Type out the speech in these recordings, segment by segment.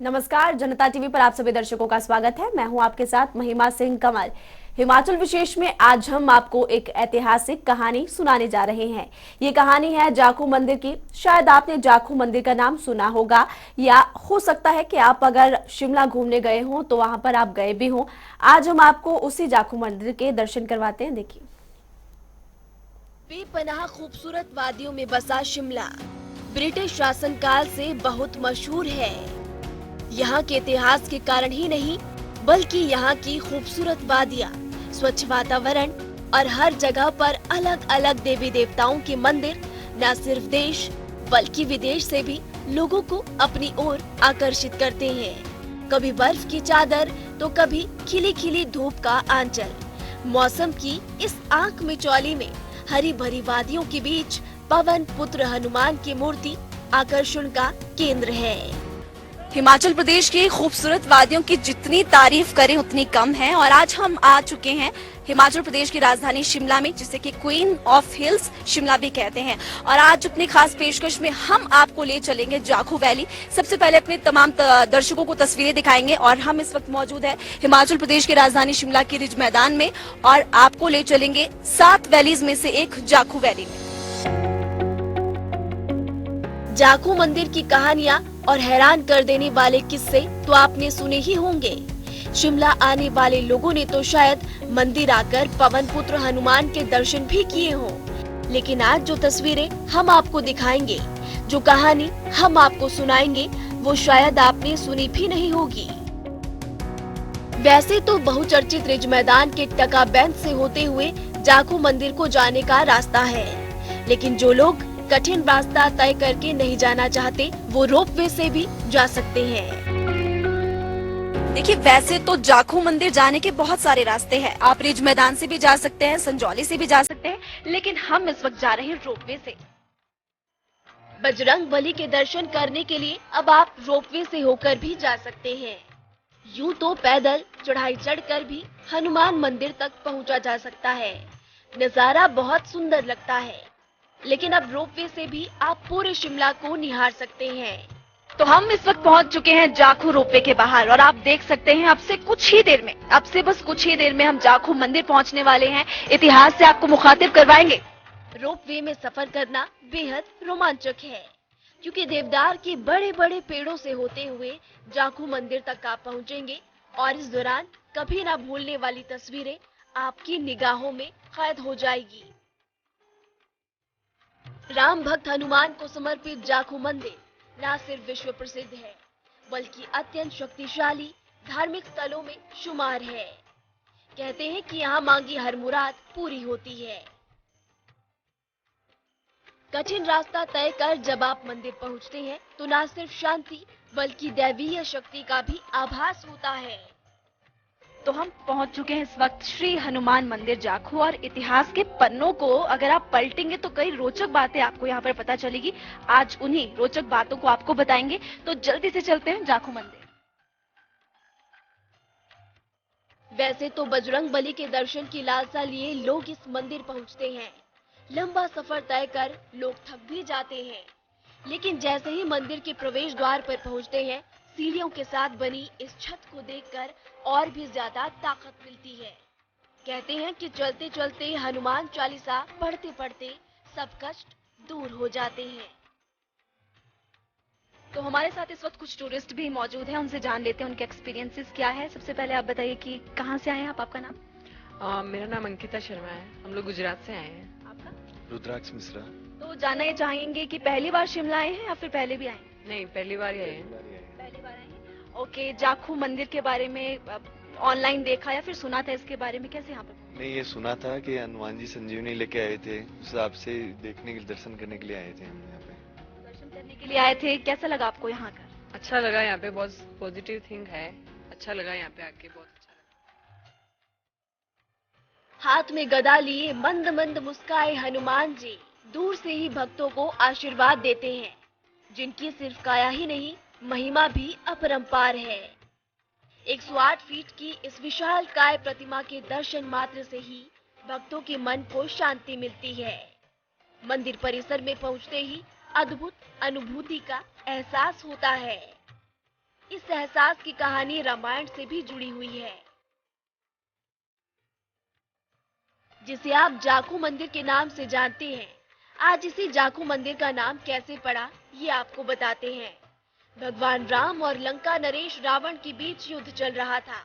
नमस्कार, जनता टीवी पर आप सभी दर्शकों का स्वागत है। मैं हूं आपके साथ महिमा सिंह कमल। हिमाचल विशेष में आज हम आपको एक ऐतिहासिक कहानी सुनाने जा रहे हैं। ये कहानी है जाखू मंदिर की। शायद आपने जाखू मंदिर का नाम सुना होगा, या हो सकता है कि आप अगर शिमला घूमने गए हों तो वहां पर आप गए भी हों। आज हम आपको उसी जाखू मंदिर के दर्शन करवाते हैं। देखिए, बेपनाह खूबसूरत वादियों में बसा शिमला ब्रिटिश शासनकाल से बहुत मशहूर है। यहाँ के इतिहास के कारण ही नहीं, बल्कि यहाँ की खूबसूरत वादियाँ, स्वच्छ वातावरण और हर जगह पर अलग अलग देवी देवताओं के मंदिर न सिर्फ देश बल्कि विदेश से भी लोगों को अपनी ओर आकर्षित करते हैं। कभी बर्फ की चादर तो कभी खिली खिली धूप का आंचल। मौसम की इस आंख मिचौली में हरी भरी वादियों के बीच पवन पुत्र हनुमान की मूर्ति आकर्षण का केंद्र है। हिमाचल प्रदेश की खूबसूरत वादियों की जितनी तारीफ करें उतनी कम है, और आज हम आ चुके हैं हिमाचल प्रदेश की राजधानी शिमला में, जिसे कि क्वीन ऑफ हिल्स शिमला भी कहते हैं। और आज अपनी खास पेशकश में हम आपको ले चलेंगे जाखू वैली। सबसे पहले अपने तमाम दर्शकों को तस्वीरें दिखाएंगे, और हम इस वक्त मौजूद है हिमाचल प्रदेश की राजधानी शिमला के रिज मैदान में, और आपको ले चलेंगे 7 वैलीज में से एक जाखू वैली में। जाखू मंदिर की कहानियाँ और हैरान कर देने वाले किस्से तो आपने सुने ही होंगे। शिमला आने वाले लोगों ने तो शायद मंदिर आकर पवन पुत्र हनुमान के दर्शन भी किए हों, लेकिन आज जो तस्वीरें हम आपको दिखाएंगे, जो कहानी हम आपको सुनाएंगे, वो शायद आपने सुनी भी नहीं होगी। वैसे तो बहुचर्चित रिज मैदान के टका बैंड से होते हुए जाखू मंदिर को जाने का रास्ता है, लेकिन जो लोग कठिन रास्ता तय करके नहीं जाना चाहते, वो रोपवे से भी जा सकते हैं। देखिए, वैसे तो जाखू मंदिर जाने के बहुत सारे रास्ते हैं। आप रिज मैदान से भी जा सकते हैं, संजौली से भी जा सकते हैं, लेकिन हम इस वक्त जा रहे हैं रोपवे से। बजरंग बली के दर्शन करने के लिए अब आप रोपवे से होकर भी जा सकते हैं। यूं तो पैदल चढ़ाई चढ़कर भी हनुमान मंदिर तक पहुंचा जा सकता है। नजारा बहुत सुंदर लगता है, लेकिन अब रोपवे से भी आप पूरे शिमला को निहार सकते हैं। तो हम इस वक्त पहुंच चुके हैं जाखू रोपवे के बाहर, और आप देख सकते हैं अब से बस कुछ ही देर में हम जाखू मंदिर पहुंचने वाले हैं। इतिहास से आपको मुखातिब करवाएंगे। रोपवे में सफर करना बेहद रोमांचक है, क्योंकि देवदार के बड़े बड़े पेड़ों से होते हुए जाखू मंदिर तक आप पहुंचेंगे, और इस दौरान कभी ना भूलने वाली तस्वीरें आपकी निगाहों में कैद हो जाएगी। राम भक्त हनुमान को समर्पित जाखू मंदिर न सिर्फ विश्व प्रसिद्ध है, बल्कि अत्यंत शक्तिशाली धार्मिक स्थलों में शुमार है। कहते हैं कि यहाँ मांगी हर मुराद पूरी होती है। कठिन रास्ता तय कर जब आप मंदिर पहुँचते हैं, तो न सिर्फ शांति बल्कि दैवीय शक्ति का भी आभास होता है। तो हम पहुंच चुके हैं इस वक्त श्री हनुमान मंदिर जाखू, और इतिहास के पन्नों को अगर आप पलटेंगे तो कई रोचक बातें आपको यहाँ पर पता चलेगी। आज उन्हीं रोचक बातों को आपको बताएंगे, तो जल्दी से चलते हैं जाखू मंदिर। वैसे तो बजरंग बली के दर्शन की लालसा लिए लोग इस मंदिर पहुंचते हैं। लंबा सफर तय कर लोग थक भी जाते हैं, लेकिन जैसे ही मंदिर के प्रवेश द्वार पर पहुंचते हैं, सीढ़ियों के साथ बनी इस छत को देखकर और भी ज्यादा ताकत मिलती है। कहते हैं कि चलते चलते हनुमान चालीसा पढ़ते पढ़ते सब कष्ट दूर हो जाते हैं। तो हमारे साथ इस वक्त कुछ टूरिस्ट भी मौजूद हैं, उनसे जान लेते हैं उनके एक्सपीरियंसेस क्या है। सबसे पहले आप बताइए कि कहाँ से आए हैं आप, आपका नाम? मेरा नाम अंकिता शर्मा है। हम लोग गुजरात से आए हैं। आपका? रुद्राक्ष मिश्रा। तो जानना ये चाहेंगे कि पहली बार शिमला आए हैं या फिर पहले भी आए हैं? नहीं, पहली बार ही आए हैं। पहली बार आए हैं। ओके, जाखू मंदिर के बारे में ऑनलाइन देखा या फिर सुना था इसके बारे में, कैसे यहाँ पर? नहीं, ये सुना था कि हनुमान जी संजीवनी लेके आए थे, उस हिसाब से देखने के दर्शन करने के लिए आए थे हम यहाँ पे। दर्शन करने के लिए आए थे, कैसा लगा आपको यहाँ का? अच्छा लगा, यहाँ पे बहुत पॉजिटिव थिंग है। अच्छा लगा यहाँ पे आके, बहुत अच्छा लगा। हाथ में गदा लिए मंद मंद मुस्काए हनुमान जी दूर से ही भक्तों को आशीर्वाद देते हैं, जिनकी सिर्फ काया ही नहीं, महिमा भी अपरंपार है। 108 फीट की इस विशाल काय प्रतिमा के दर्शन मात्र से ही भक्तों के मन को शांति मिलती है। मंदिर परिसर में पहुंचते ही अद्भुत अनुभूति का एहसास होता है। इस एहसास की कहानी रामायण से भी जुड़ी हुई है, जिसे आप जाखू मंदिर के नाम से जानते हैं। आज इसी जाखू मंदिर का नाम कैसे पड़ा, ये आपको बताते हैं। भगवान राम और लंका नरेश रावण के बीच युद्ध चल रहा था।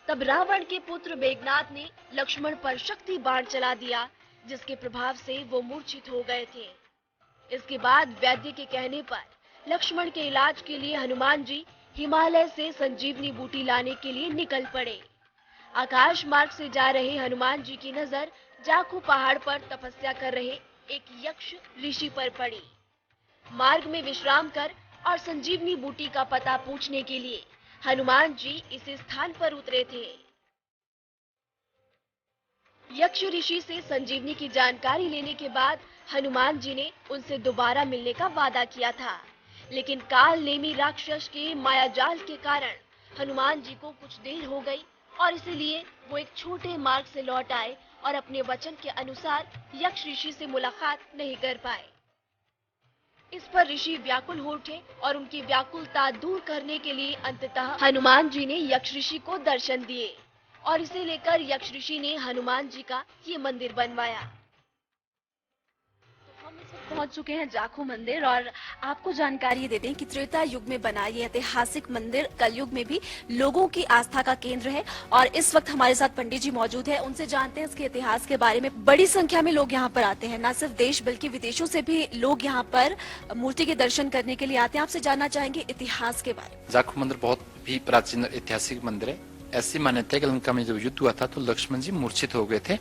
तब रावण के पुत्र मेघनाद ने लक्ष्मण पर शक्ति बाण चला दिया, जिसके प्रभाव से वो मूर्छित हो गए थे। इसके बाद वैद्य के कहने पर लक्ष्मण के इलाज के लिए हनुमान जी हिमालय से संजीवनी बूटी लाने के लिए निकल पड़े। आकाश मार्ग से जा रहे हनुमान जी की नजर जाखू पहाड़ पर तपस्या कर रहे एक यक्ष ऋषि पर पड़ी। मार्ग में विश्राम कर और संजीवनी बूटी का पता पूछने के लिए हनुमान जी इस स्थान पर उतरे थे। यक्ष ऋषि से संजीवनी की जानकारी लेने के बाद हनुमान जी ने उनसे दोबारा मिलने का वादा किया था, लेकिन काल नेमी राक्षस के मायाजाल के कारण हनुमान जी को कुछ देर हो गई और इसीलिए वो एक छोटे मार्ग से लौट आए और अपने वचन के अनुसार यक्ष ऋषि से मुलाकात नहीं कर पाए। इस पर ऋषि व्याकुल हो उठे और उनकी व्याकुलता दूर करने के लिए अंततः हनुमान जी ने यक्ष ऋषि को दर्शन दिए और इसे लेकर यक्ष ऋषि ने हनुमान जी का ये मंदिर बनवाया। तो हम इस वक्त पहुंच चुके हैं जाखू मंदिर और आपको जानकारी दे दें कि त्रेता युग में बना ये ऐतिहासिक मंदिर कलयुग में भी लोगों की आस्था का केंद्र है। और इस वक्त हमारे साथ पंडित जी मौजूद हैं, उनसे जानते हैं इसके इतिहास के बारे में। बड़ी संख्या में लोग यहाँ पर आते हैं, न सिर्फ देश बल्कि विदेशों से भी लोग यहाँ पर मूर्ति के दर्शन करने के लिए आते हैं। आपसे जानना चाहेंगे इतिहास के बारे में। जाखू मंदिर बहुत भी प्राचीन ऐतिहासिक मंदिर है। ऐसी मान्यता है कि लंका में जब युद्ध हुआ था तो लक्ष्मण जी मूर्छित हो गए थे।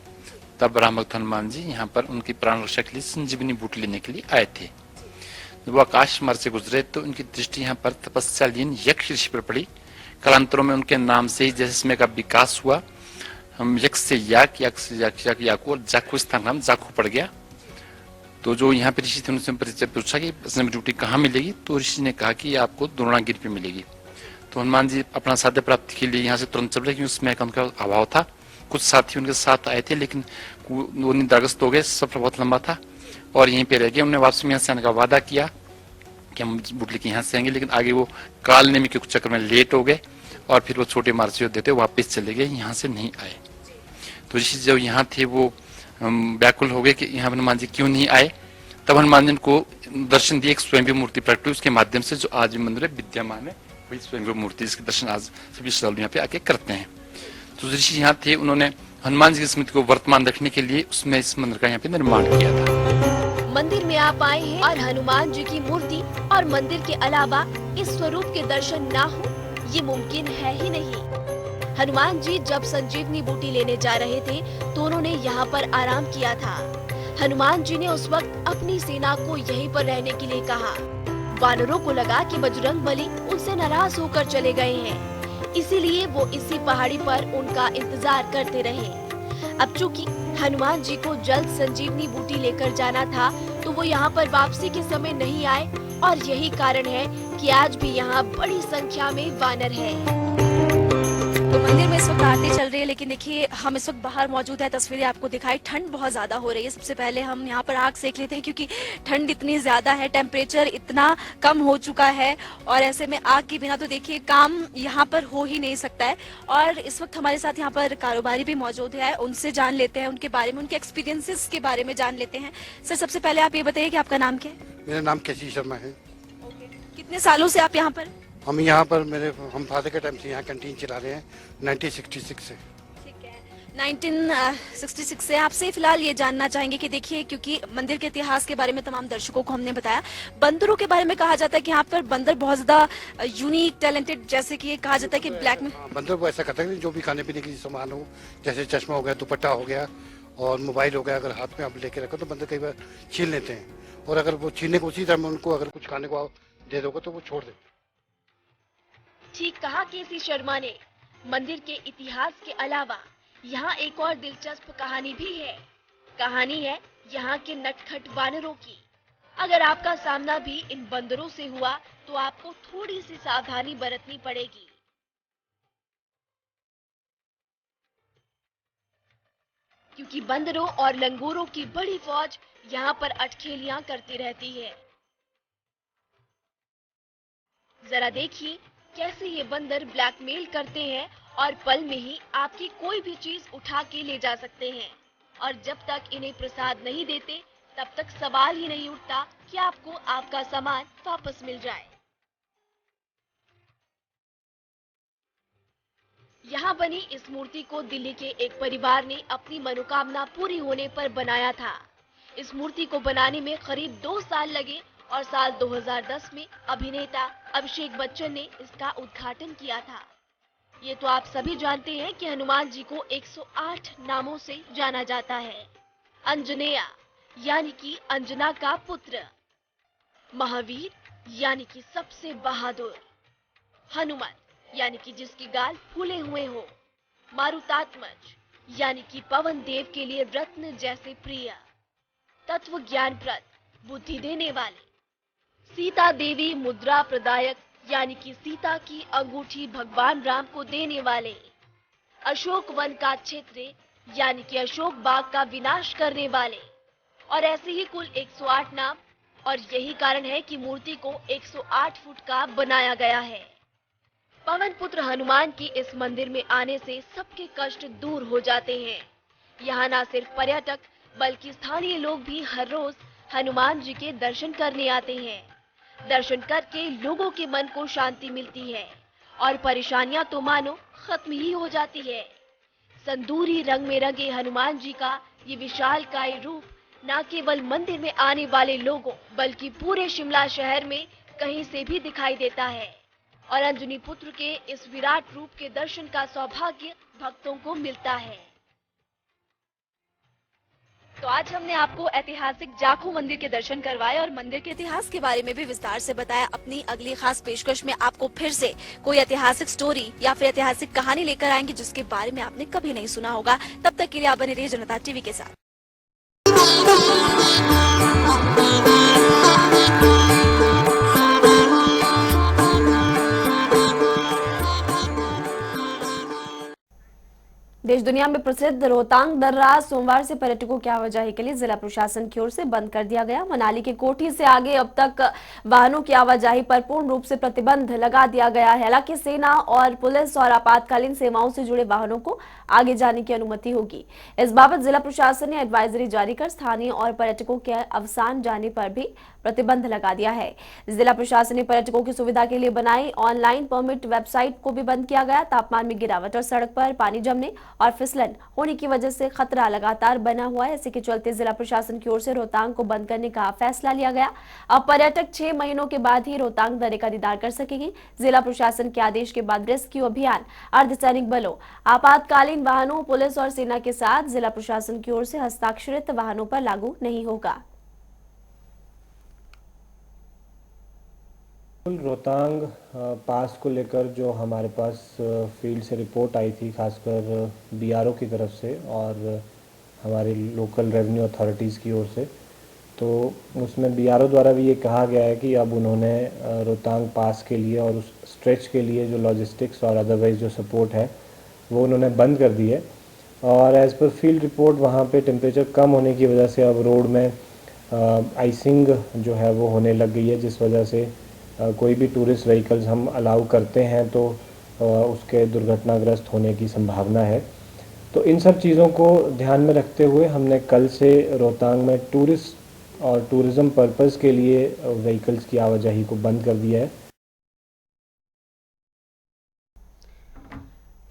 तब राम भक्त हनुमान जी यहाँ पर उनकी प्राण रक्षा के लिए संजीवनी बूटी लेने के लिए आए थे। जब वो आकाश मार्ग से गुजरे तो उनकी दृष्टि यहाँ पर तपस्यालीन यक्ष ऋषि पर पड़ी। कालांतरों में उनके नाम से ही जैसे इसमें का विकास हुआ, हम यक्ष से याकू और जाखू स्थान नाम जाखू पड़ गया। तो जो यहाँ पे ऋषि थे उनसे परिचय पूछा कि संजीवनी बूटी कहाँ मिलेगी, तो ऋषि ने कहा कि आपको द्रोणागिरी पे मिलेगी। तो हनुमान जी अपना साध्य प्राप्ति के लिए यहाँ से तुरंत चल रहे, क्योंकि उसमें उनका अभाव था। कुछ साथी उनके साथ आए थे लेकिन वो निद्राग्रस्त हो गए, सफर बहुत लंबा था और यहीं पे रह गए। उन्होंने वापस में यहाँ से आने का वादा किया कि हम बूटी लेके यहाँ से आएंगे, लेकिन आगे वो काल नेमी के चक्कर में लेट हो गए और फिर वो छोटे मार्ग से देते वापस चले गए, यहाँ से नहीं आए। तो ऋषि जब यहाँ थे वो व्याकुल हो गए कि यहाँ हनुमान जी क्यों नहीं आए। तब हनुमान जी को दर्शन दिए, एक स्वयं मूर्ति प्रकट हुई, उसके माध्यम से जो आज मंदिर है विद्यमान है वही स्वयं मूर्ति, जिसके दर्शन आज सभी श्रद्धालु यहाँ पे आके करते हैं। तो ऋषि यहाँ थे, उन्होंने हनुमान जी की स्मृति को वर्तमान रखने के लिए उसमें इस मंदिर का यहाँ पे निर्माण किया था। मंदिर में आप आए हैं और हनुमान जी की मूर्ति और मंदिर के अलावा इस स्वरूप के दर्शन ना हो, ये मुमकिन है ही नहीं। हनुमान जी जब संजीवनी बूटी लेने जा रहे थे तो उन्होंने यहाँ पर आराम किया था। हनुमान जी ने उस वक्त अपनी सेना को यहीं पर रहने के लिए कहा। वानरों को लगा कि बजरंग बली उनसे नाराज होकर चले गए हैं, इसीलिए वो इसी पहाड़ी पर उनका इंतजार करते रहे। अब चूंकि हनुमान जी को जल्द संजीवनी बूटी लेकर जाना था तो वो यहाँ पर वापसी के समय नहीं आए और यही कारण है कि आज भी यहाँ बड़ी संख्या में वानर है। तो मंदिर में इस वक्त आरती चल रही है, लेकिन देखिए हम इस वक्त बाहर मौजूद है, तस्वीरें आपको दिखाई, ठंड बहुत ज्यादा हो रही है। सबसे पहले हम यहाँ पर आग सेक लेते हैं क्योंकि ठंड इतनी ज्यादा है, टेम्परेचर इतना कम हो चुका है और ऐसे में आग के बिना तो देखिए काम यहाँ पर हो ही नहीं सकता है। और इस वक्त हमारे साथ यहाँ पर कारोबारी भी मौजूद है, उनसे जान लेते हैं उनके बारे में, उनके एक्सपीरियंसेस के बारे में जान लेते हैं। सर सबसे पहले आप ये बताइए कि आपका नाम क्या है? मेरा नाम केसी शर्मा है। कितने सालों से आप यहाँ पर? हम यहाँ पर हम फादर के टाइम से यहाँ कैंटीन चला रहे हैं 1966 से। ठीक है, 1966 से। आपसे फिलहाल ये जानना चाहेंगे कि देखिए क्योंकि मंदिर के इतिहास के बारे में तमाम दर्शकों को हमने बताया, बंदरों के बारे में कहा जाता है कि यहाँ पर बंदर बहुत ज्यादा यूनिक टैलेंटेड, जैसे कि कहा जाता है कि ब्लैक में बंदर को ऐसा करता है जो भी खाने पीने की सामान हो, जैसे चश्मा हो गया, दुपट्टा हो गया और मोबाइल हो गया, अगर हाथ में आप लेके रखो तो बंदर कई बार छीन लेते हैं और अगर वो छीनने को उसी टाइम उनको अगर कुछ खाने को दे दोगे तो वो छोड़ देते। ठीक कहा केसी शर्मा ने। मंदिर के इतिहास के अलावा यहाँ एक और दिलचस्प कहानी भी है। कहानी है यहाँ के नटखट वानरों की। अगर आपका सामना भी इन बंदरों से हुआ तो आपको थोड़ी सी सावधानी बरतनी पड़ेगी, क्योंकि बंदरों और लंगूरों की बड़ी फौज यहाँ पर अटखेलियां करती रहती है। जरा देखिए कैसे ये बंदर ब्लैकमेल करते हैं और पल में ही आपकी कोई भी चीज उठा के ले जा सकते हैं, और जब तक इन्हें प्रसाद नहीं देते तब तक सवाल ही नहीं उठता कि आपको आपका सामान वापस मिल जाए। यहाँ बनी इस मूर्ति को दिल्ली के एक परिवार ने अपनी मनोकामना पूरी होने पर बनाया था। इस मूर्ति को बनाने में करीब 2 साल लगे और साल 2010 में अभिनेता अभिषेक बच्चन ने इसका उद्घाटन किया था। ये तो आप सभी जानते हैं कि हनुमान जी को 108 नामों से जाना जाता है। अंजनेया यानी कि अंजना का पुत्र, महावीर यानी कि सबसे बहादुर, हनुमत यानी कि जिसकी गाल फूले हुए हो, मारुतात्मज यानी कि पवन देव के लिए रत्न जैसे प्रिय, तत्व ज्ञानप्रद बुद्धि देने वाले, सीता देवी मुद्रा प्रदायक यानी कि सीता की अंगूठी भगवान राम को देने वाले, अशोक वन का क्षेत्र यानी कि अशोक बाग का विनाश करने वाले, और ऐसे ही कुल 108 नाम। और यही कारण है कि मूर्ति को 108 फुट का बनाया गया है। पवन पुत्र हनुमान की इस मंदिर में आने से सबके कष्ट दूर हो जाते हैं। यहाँ न सिर्फ पर्यटक बल्कि स्थानीय लोग भी हर रोज हनुमान जी के दर्शन करने आते हैं। दर्शन करके लोगों के मन को शांति मिलती है और परेशानियां तो मानो खत्म ही हो जाती है। संदूरी रंग में रंगे हनुमान जी का ये विशालकाय रूप न केवल मंदिर में आने वाले लोगों बल्कि पूरे शिमला शहर में कहीं से भी दिखाई देता है, और अंजनी पुत्र के इस विराट रूप के दर्शन का सौभाग्य भक्तों को मिलता है। तो आज हमने आपको ऐतिहासिक जाखू मंदिर के दर्शन करवाए और मंदिर के इतिहास के बारे में भी विस्तार से बताया। अपनी अगली खास पेशकश में आपको फिर से कोई ऐतिहासिक स्टोरी या फिर ऐतिहासिक कहानी लेकर आएंगे जिसके बारे में आपने कभी नहीं सुना होगा। तब तक के लिए आप बने रहिए जनता टीवी के साथ। देश दुनिया में प्रसिद्ध रोहतांग दर्रा सोमवार से पर्यटकों की आवाजाही के लिए जिला प्रशासन की ओर से बंद कर दिया गया। मनाली की कोठी से आगे अब तक वाहनों की आवाजाही पर पूर्ण रूप से प्रतिबंध लगा दिया गया है। हालांकि सेना और पुलिस और आपातकालीन सेवाओं से जुड़े वाहनों को आगे जाने की अनुमति होगी। इस बाबत जिला प्रशासन ने एडवाइजरी जारी कर स्थानीय और पर्यटकों के अवसान जाने पर भी प्रतिबंध लगा दिया है। जिला प्रशासन ने पर्यटकों की सुविधा के लिए बनाई ऑनलाइन परमिट वेबसाइट को भी बंद किया गया। तापमान में गिरावट और सड़क पर पानी जमने और फिसलन होने की वजह से खतरा लगातार बना हुआ है। इसी के चलते जिला प्रशासन की ओर से रोहतांग को बंद करने का फैसला लिया गया। अब पर्यटक 6 महीनों के बाद ही रोहतांग दर्रे का दीदार कर सकेंगे। जिला प्रशासन के आदेश के बाद रेस्क्यू अभियान अर्धसैनिक बलों, आपातकालीन वाहनों, पुलिस और सेना के साथ जिला प्रशासन की ओर से हस्ताक्षरित वाहनों पर लागू नहीं होगा। रोहतांग पास को लेकर जो हमारे पास फील्ड से रिपोर्ट आई थी, खासकर बीआरओ की तरफ से और हमारी लोकल रेवेन्यू अथॉरिटीज़ की ओर से, तो उसमें बीआरओ द्वारा भी ये कहा गया है कि अब उन्होंने रोहतांग पास के लिए और उस स्ट्रेच के लिए जो लॉजिस्टिक्स और अदरवाइज जो सपोर्ट है वो उन्होंने बंद कर दी है। और एज़ पर फील्ड रिपोर्ट वहाँ पे टेम्परेचर कम होने की वजह से अब रोड में आइसिंग जो है वो होने लग गई है, जिस वजह से कोई भी टूरिस्ट व्हीकल्स हम अलाउ करते हैं तो उसके दुर्घटनाग्रस्त होने की संभावना है। तो इन सब चीज़ों को ध्यान में रखते हुए हमने कल से रोहतांग में टूरिस्ट और टूरिज़्म पर्पज़ के लिए व्हीकल्स की आवाजाही को बंद कर दिया है।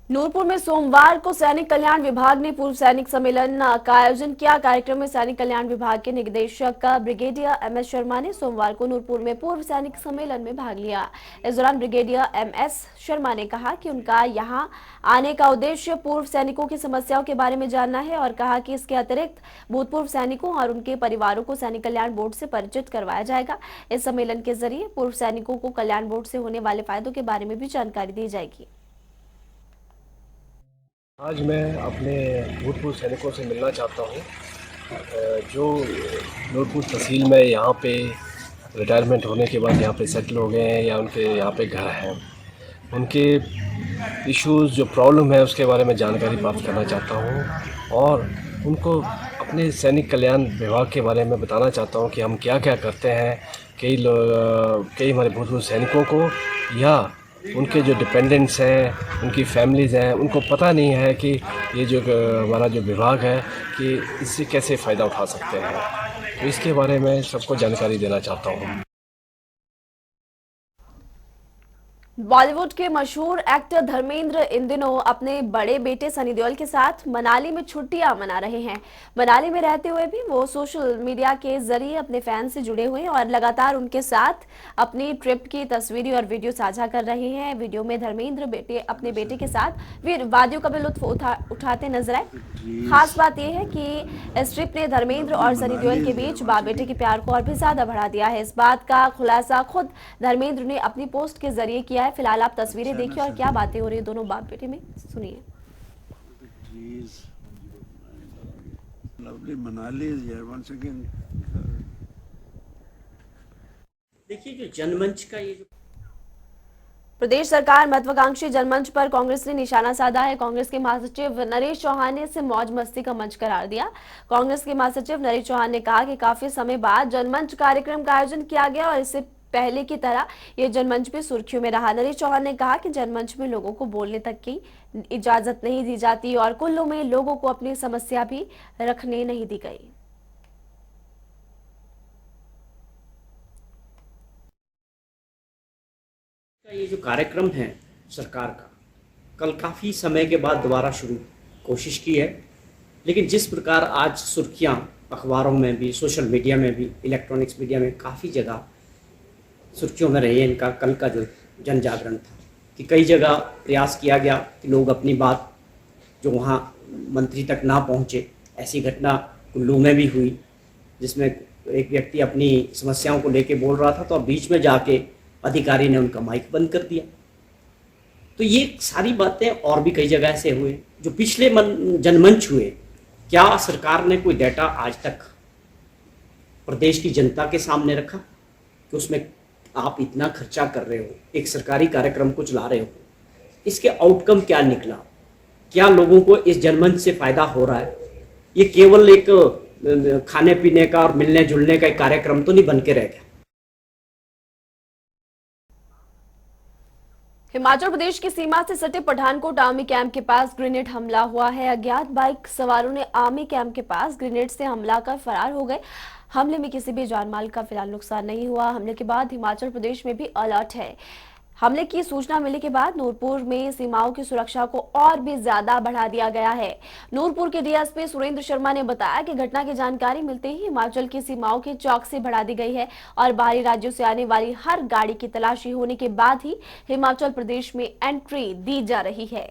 नूरपुर में सोमवार को सैनिक कल्याण विभाग ने पूर्व सैनिक सम्मेलन का आयोजन किया। कार्यक्रम में सैनिक कल्याण विभाग के निदेशक ब्रिगेडियर एमएस शर्मा ने सोमवार को नूरपुर में पूर्व सैनिक सम्मेलन में भाग लिया। इस दौरान ब्रिगेडियर एमएस शर्मा ने कहा कि उनका यहां आने का उद्देश्य पूर्व सैनिकों की समस्याओं के बारे में जानना है और कहा कि इसके अतिरिक्त भूतपूर्व सैनिकों और उनके परिवारों को सैनिक कल्याण बोर्ड से परिचित करवाया जाएगा। इस सम्मेलन के जरिए पूर्व सैनिकों को कल्याण बोर्ड से होने वाले फायदों के बारे में भी जानकारी दी जाएगी। आज मैं अपने भूतपूर्व सैनिकों से मिलना चाहता हूँ जो नूरपुर तहसील में यहाँ पे रिटायरमेंट होने के बाद यहाँ पे सेटल हो गए हैं या उनके यहाँ पे घर हैं। उनके इश्यूज़ जो प्रॉब्लम है उसके बारे में जानकारी प्राप्त करना चाहता हूँ और उनको अपने सैनिक कल्याण विभाग के बारे में बताना चाहता हूँ कि हम क्या क्या करते हैं। कई हमारे भूतपूर्व सैनिकों को या उनके जो डिपेंडेंट्स हैं, उनकी फैमिलीज़ हैं, उनको पता नहीं है कि ये जो हमारा जो विभाग है कि इससे कैसे फ़ायदा उठा सकते हैं। तो इसके बारे में सबको जानकारी देना चाहता हूँ। बॉलीवुड के मशहूर एक्टर धर्मेंद्र इन दिनों अपने बड़े बेटे सनी देओल के साथ मनाली में छुट्टियां मना रहे हैं। मनाली में रहते हुए भी वो सोशल मीडिया के जरिए अपने फैन से जुड़े हुए हैं और लगातार उनके साथ अपनी ट्रिप की तस्वीरें और वीडियो साझा कर रहे हैं। वीडियो में धर्मेंद्र अपने बेटे के साथ वादियों का भी लुत्फ उठाते नजर आए। खास बात यह है कि इस ट्रिप ने धर्मेंद्र और सनी देओल के बीच बाप बेटे के प्यार को और भी ज्यादा बढ़ा दिया है। इस बात का खुलासा खुद धर्मेंद्र ने अपनी पोस्ट के जरिए किया है। फिलहाल आप तस्वीरें देखिए और क्या बातें हो रही है दोनों बाप बेटे में, सुनिए। देखिए जो जनमंच का ये जो प्रदेश सरकार महत्वाकांक्षी जनमंच पर कांग्रेस ने निशाना साधा है। कांग्रेस के महासचिव नरेश चौहान ने इसे मौज मस्ती का मंच करार दिया। कांग्रेस के महासचिव नरेश चौहान ने कहा कि काफी समय बाद जनमंच कार्यक्रम का आयोजन किया गया और इससे पहले की तरह ये जनमंच भी सुर्खियों में रहा। नरेश चौहान ने कहा कि जनमंच में लोगों को बोलने तक की इजाजत नहीं दी जाती और कुल्लू में लोगों को अपनी समस्या भी रखने नहीं दी गई। ये जो कार्यक्रम है सरकार का, कल काफ़ी समय के बाद दोबारा शुरू कोशिश की है, लेकिन जिस प्रकार आज सुर्खियां अखबारों में भी, सोशल मीडिया में भी, इलेक्ट्रॉनिक्स मीडिया में काफ़ी जगह सुर्खियों में रही है इनका कल का जो जन जागरण था, कि कई जगह प्रयास किया गया कि लोग अपनी बात जो वहाँ मंत्री तक ना पहुँचे। ऐसी घटना कुल्लू में भी हुई जिसमें एक व्यक्ति अपनी समस्याओं को लेके बोल रहा था तो अब बीच में जाके अधिकारी ने उनका माइक बंद कर दिया। तो ये सारी बातें और भी कई जगह ऐसे हुए जो पिछले जनमंच हुए। क्या सरकार ने कोई डाटा आज तक प्रदेश की जनता के सामने रखा कि उसमें आप इतना खर्चा कर रहे हो, एक सरकारी कार्यक्रम को चला रहे हो, इसके आउटकम क्या निकला? क्या लोगों को इस जनमंच से फायदा हो रहा है? ये केवल एक खाने पीने का और मिलने जुलने का एक कार्यक्रम तो नहीं बन के रह गया। हिमाचल प्रदेश की सीमा से सटे पठानकोट आर्मी कैंप के पास ग्रेनेड हमला हुआ है। अज्ञात बाइक सवारों ने आर्मी कैंप के पास ग्रेनेड से हमला कर फरार हो गए। हमले में किसी भी जानमाल का फिलहाल नुकसान नहीं हुआ। हमले के बाद हिमाचल प्रदेश में भी अलर्ट है। हमले की सूचना मिलने के बाद नूरपुर में सीमाओं की सुरक्षा को और भी ज्यादा बढ़ा दिया गया है। नूरपुर के डीएसपी सुरेंद्र शर्मा ने बताया कि घटना की जानकारी मिलते ही हिमाचल की सीमाओं की चौकसी बढ़ा दी गई है और बाहरी राज्यों से आने वाली हर गाड़ी की तलाशी होने के बाद ही हिमाचल प्रदेश में एंट्री दी जा रही है।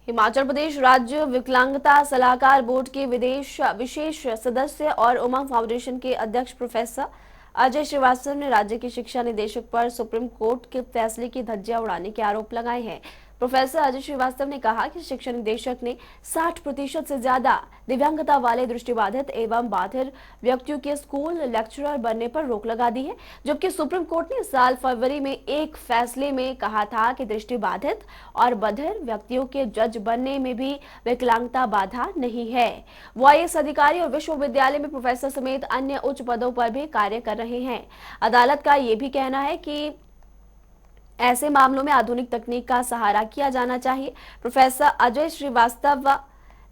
हिमाचल प्रदेश राज्य विकलांगता सलाहकार बोर्ड के विशेष सदस्य और उमंग फाउंडेशन के अध्यक्ष प्रोफेसर अजय श्रीवास्तव ने राज्य के शिक्षा निदेशक पर सुप्रीम कोर्ट के फैसले की धज्जियां उड़ाने के आरोप लगाए हैं। प्रोफेसर अजय श्रीवास्तव ने कहा कि शिक्षा निदेशक ने 60% से ज्यादा दिव्यांगता वाले दृष्टिबाधित एवं बाधिर व्यक्तियों के स्कूल लेक्चरर बनने पर रोक लगा दी है, जबकि सुप्रीम कोर्ट ने इस साल फरवरी में एक फैसले में कहा था कि दृष्टिबाधित और बधिर व्यक्तियों के जज बनने में भी विकलांगता बाधा नहीं है। वो आईएएस अधिकारी और विश्वविद्यालय में प्रोफेसर समेत अन्य उच्च पदों पर भी कार्य कर रहे हैं। अदालत का ये भी कहना है कि ऐसे मामलों में आधुनिक तकनीक का सहारा किया जाना चाहिए। प्रोफेसर अजय श्रीवास्तव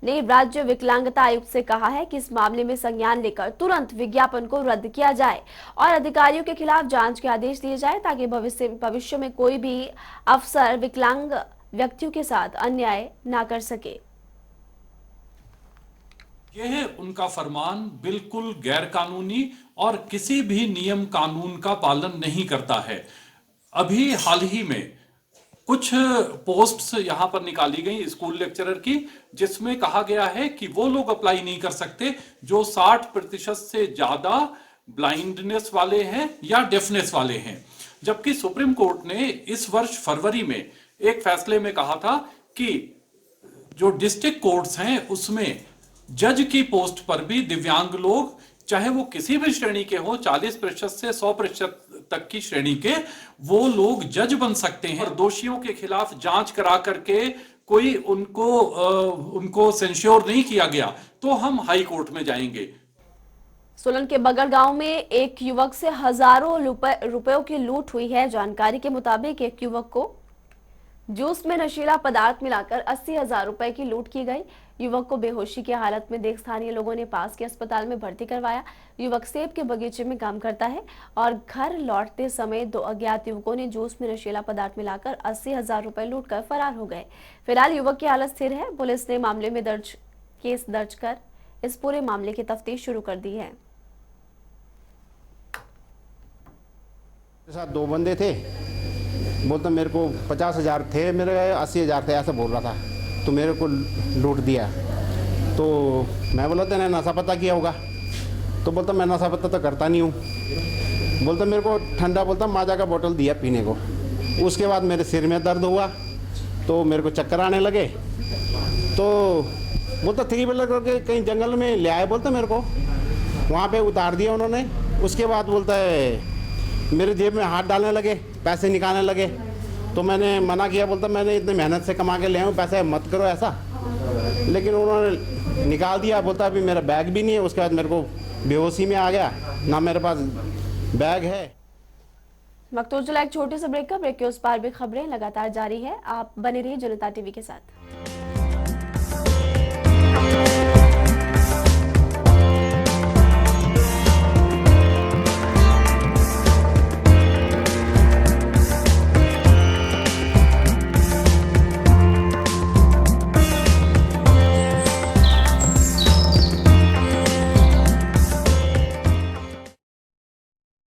ने राज्य विकलांगता आयुक्त से कहा है कि इस मामले में संज्ञान लेकर तुरंत विज्ञापन को रद्द किया जाए और अधिकारियों के खिलाफ जांच के आदेश दिए जाए ताकि भविष्य में कोई भी अफसर विकलांग व्यक्तियों के साथ अन्याय न कर सके। यह उनका फरमान बिल्कुल गैर कानूनी और किसी भी नियम कानून का पालन नहीं करता है। अभी हाल ही में कुछ पोस्ट्स यहां पर निकाली गई स्कूल लेक्चरर की, जिसमें कहा गया है कि वो लोग अप्लाई नहीं कर सकते जो 60% से ज्यादा ब्लाइंडनेस वाले हैं या डेफनेस वाले हैं। जबकि सुप्रीम कोर्ट ने इस वर्ष फरवरी में एक फैसले में कहा था कि जो डिस्ट्रिक्ट कोर्ट्स हैं उसमें जज की पोस्ट पर भी दिव्यांग लोग, चाहे वो किसी भी श्रेणी के हो, 40% से 100% तक की श्रेणी के, वो लोग जज बन सकते हैं और दोषियों के खिलाफ जांच करा करके कोई उनको सेंश्योर नहीं किया गया तो हम हाई कोर्ट में जाएंगे। सोलन के बगड़ गांव में एक युवक से हजारों रुपयों की लूट हुई है। जानकारी के मुताबिक एक युवक को जूस में नशीला पदार्थ मिलाकर 80,000 रुपए की लूट की गई। युवक को बेहोशी की हालत में देख स्थानीय लोगों ने पास के अस्पताल में भर्ती करवाया। युवक सेब के बगीचे में काम करता है और घर लौटते समय 2 अज्ञात युवकों ने जूस में नशीला पदार्थ मिलाकर 80,000 रुपए लूटकर फरार हो गए। फिलहाल युवक की हालत स्थिर है। पुलिस ने मामले में केस दर्ज कर इस पूरे मामले की तफ्तीश शुरू कर दी है। मेरे साथ 2 बंदे थे, बोलता मेरे को 50,000 थे, मेरे 80,000 थे, ऐसा बोल रहा था। तो मेरे को लूट दिया। तो मैं बोला तेने नशा पता किया होगा। तो बोलता मैं नशा पता तो करता नहीं हूँ। बोलता मेरे को ठंडा बोलता माजा का बोतल दिया पीने को। उसके बाद मेरे सिर में दर्द हुआ तो मेरे को चक्कर आने लगे। तो बोलता 3 व्हीलर करके कहीं जंगल में ले आए, बोलता मेरे को वहाँ पे उतार दिया उन्होंने। उसके बाद बोलता है मेरे जेब में हाथ डालने लगे, पैसे निकालने लगे। तो मैंने मना किया, बोलता मैंने इतने मेहनत से कमा के ले आऊँ, पैसे मत करो ऐसा। लेकिन उन्होंने निकाल दिया। बोलता अभी मेरा बैग भी नहीं है। उसके बाद मेरे को बेहोशी में आ गया, ना मेरे पास बैग है। मकतूर जिला एक छोटे से ब्रेक के उस पार भी खबरें लगातार जारी है। आप बने रहिए जनता टीवी के साथ।